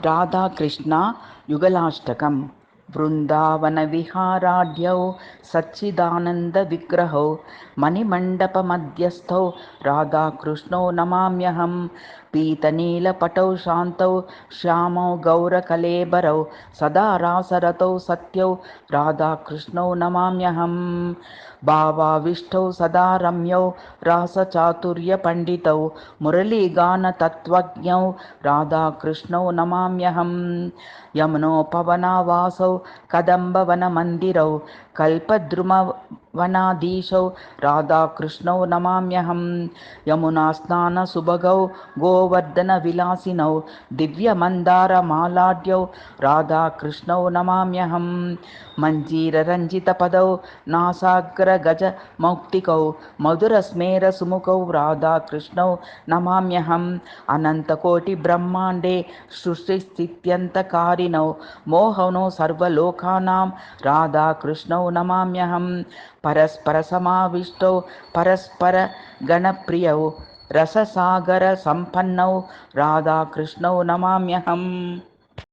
రాధాకృష్ణ యుగళాష్టకం. బృందావనవిహారాఢ్యౌ సచ్చిదానందవిగ్రహౌ మణిమండపమధ్యస్థౌ రాధాకృష్ణౌ నమామ్యహం. పీతనీలపటౌ శాంతౌ శ్యామౌ గౌరకళేబరౌ సదా రాసరతౌ సత్యౌ రాధాకృష్ణౌ నమామ్యహం. భావావిష్టౌ సదా రమ్యౌ రాసచాతుర్యపండితౌ మురళీగానతత్త్వజ్ఞౌ రాధాకృష్ణౌ నమామ్యహం. యమునోపవనావాసౌ కదంబవనమందిరౌ కల్పద్రుమవనాధీశౌ రాధాకృష్ణౌ నమామ్యహం. యమునాస్నానసుభగౌ గోవర్ధనవిలాసినౌ దివ్యమందారమాలాఢ్యౌ రాధాకృష్ణౌ నమామ్యహం. మంజీరరంజితపదౌ నాసాగ్రగజమౌక్తికౌ మధురస్మేరసుముఖౌ రాధాకృష్ణౌ నమామ్యహం. అనంతకోటిబ్రహ్మాండే సృష్టిస్థిత్యంతకారిణౌ మోహనౌ సర్వలోకానాం రాధాకృష్ణౌ నమామ్యహం. పరస్పరసమావిష్టౌ పరస్పరగణప్రియౌ రససాగరసంపన్నౌ రాధాకృష్ణౌ నమామ్యహం.